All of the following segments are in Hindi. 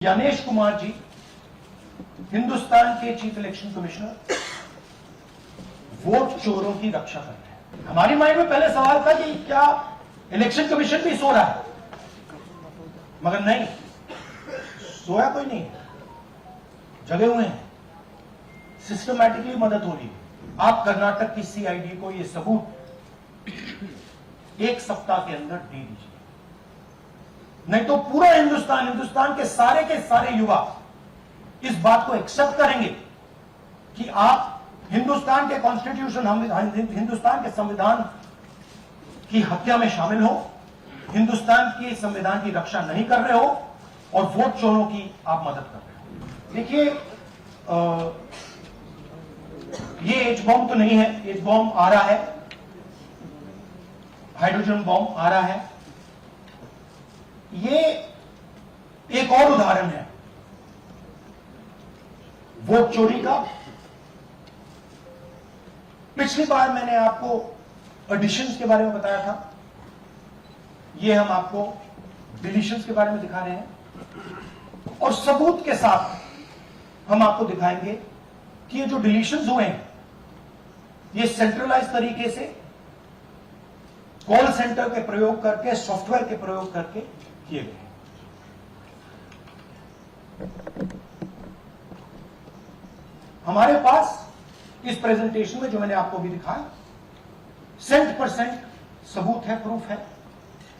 ज्ञानेश कुमार जी हिंदुस्तान के चीफ इलेक्शन कमिश्नर वोट चोरों की रक्षा कर रहे हैं। हमारी माइंड में पहले सवाल था कि क्या इलेक्शन कमीशन भी सो रहा है, मगर नहीं, सोया कोई नहीं, जगे हुए हैं, सिस्टमैटिकली मदद हो रही है। आप कर्नाटक की सीआईडी को यह सबूत एक सप्ताह के अंदर दे दीजिए, नहीं तो पूरा हिंदुस्तान के सारे युवा इस बात को एक्सेप्ट करेंगे कि आप हिंदुस्तान के कॉन्स्टिट्यूशन, हिंदुस्तान के संविधान की हत्या में शामिल हो, हिंदुस्तान के संविधान की रक्षा नहीं कर रहे हो और वोट चोरों की आप मदद कर रहे हो। देखिए, ये एच बॉम्ब तो नहीं है, एच बॉम्ब आ रहा है, हाइड्रोजन बॉम्ब आ रहा है। ये एक और उदाहरण है वोट चोरी का। पिछली बार मैंने आपको एडिशंस के बारे में बताया था, ये हम आपको डिलीशंस के बारे में दिखा रहे हैं और सबूत के साथ हम आपको दिखाएंगे कि ये जो डिलीशंस हुए हैं ये सेंट्रलाइज तरीके से कॉल सेंटर के प्रयोग करके, सॉफ्टवेयर के प्रयोग करके किए गए। हमारे पास इस प्रेजेंटेशन में जो मैंने आपको भी दिखाया 100% सबूत है, प्रूफ है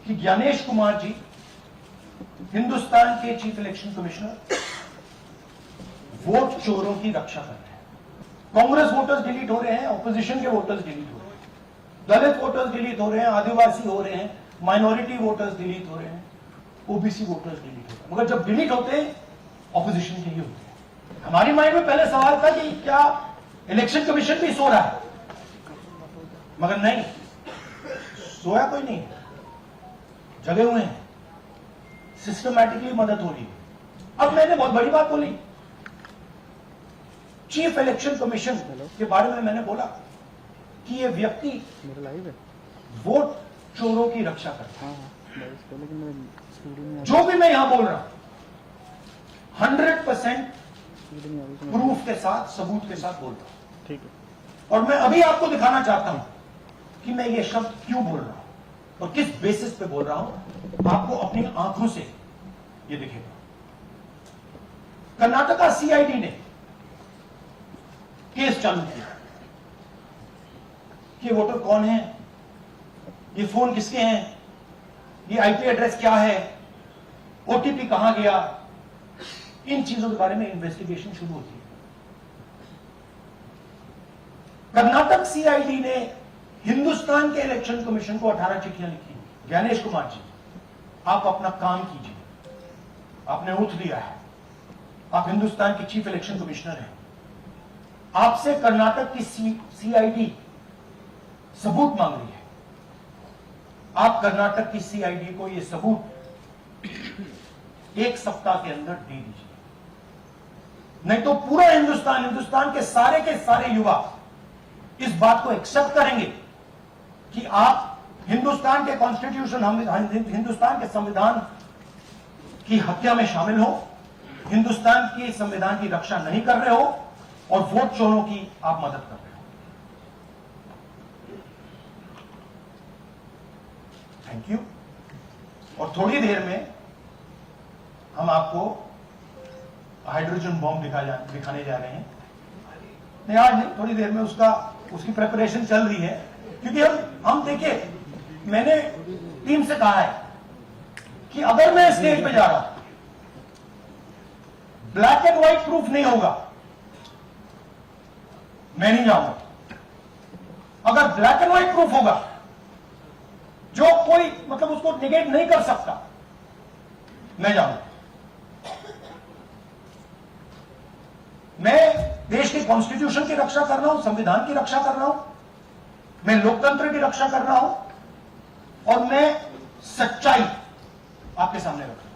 कि ज्ञानेश कुमार जी हिंदुस्तान के चीफ इलेक्शन कमिश्नर वोट चोरों की रक्षा कर रहे हैं। कांग्रेस वोटर्स डिलीट हो रहे हैं, ऑपोजिशन के वोटर्स डिलीट हो रहे हैं, दलित वोटर्स डिलीट हो रहे हैं, आदिवासी हो रहे हैं, माइनॉरिटी वोटर्स डिलीट हो रहे हैं, ओबीसी वोटर्स डिलीट हो रहे हैं। मगर जब डिलीट होते हैं ऑपोजिशन के ही होते हैं। हमारी माइंड में पहले सवाल था कि क्या इलेक्शन कमीशन भी सो रहा है, मगर नहीं, सोया कोई नहीं, जगे हुए हैं, सिस्टमैटिकली मदद हो रही है। अब मैंने बहुत बड़ी बात बोली, चीफ इलेक्शन कमीशन के बारे में मैंने बोला कि ये व्यक्ति वोट चोरों की रक्षा करता है। जो भी मैं यहां बोल रहा हूं 100% प्रूफ के साथ, सबूत के साथ बोल रहा हूं, ठीक है। और मैं अभी आपको दिखाना चाहता हूं कि मैं ये शब्द क्यों बोल रहा हूं और किस बेसिस पे बोल रहा हूं। आपको अपनी आंखों से ये दिखेगा। कर्नाटका सीआईडी ने केस चालू किया कि वोटर कौन है, ये फोन किसके हैं, ये आईपी एड्रेस क्या है, ओटीपी कहां गया, इन चीजों के बारे में इन्वेस्टिगेशन शुरू होती है। कर्नाटक सीआईडी ने हिंदुस्तान के इलेक्शन कमीशन को 18 चिट्ठियां लिखी। ज्ञानेश कुमार जी, आप अपना काम कीजिए, आपने ओथ दिया है, आप हिंदुस्तान के चीफ इलेक्शन कमिश्नर हैं, आपसे कर्नाटक की सीआईडी सबूत मांग रही है। आप कर्नाटक की सीआईडी को यह सबूत एक सप्ताह के अंदर दे दीजिए, नहीं तो पूरा हिंदुस्तान के सारे युवा इस बात को एक्सेप्ट करेंगे कि आप हिंदुस्तान के कॉन्स्टिट्यूशन, हिंदुस्तान के संविधान की हत्या में शामिल हो, हिंदुस्तान के संविधान की रक्षा नहीं कर रहे हो और वोट चोरों की आप मदद कर रहे हो। Thank you. और थोड़ी देर में हम आपको हाइड्रोजन बॉम्ब दिखाने जा रहे हैं। नहीं, आज नहीं, थोड़ी देर में उसकी प्रिपरेशन चल रही है, क्योंकि हम देखिए, मैंने टीम से कहा है कि अगर मैं स्टेज पे जा रहा हूं, ब्लैक एंड व्हाइट प्रूफ नहीं होगा, मैं नहीं जाऊंगा। अगर ब्लैक एंड व्हाइट प्रूफ होगा जो कोई उसको निगेट नहीं कर सकता, मैं जाऊंगा। मैं देश के कॉन्स्टिट्यूशन की रक्षा कर रहा हूं, संविधान की रक्षा कर रहा हूं, मैं लोकतंत्र की रक्षा कर रहा हूं और मैं सच्चाई आपके सामने रख रहा हूं।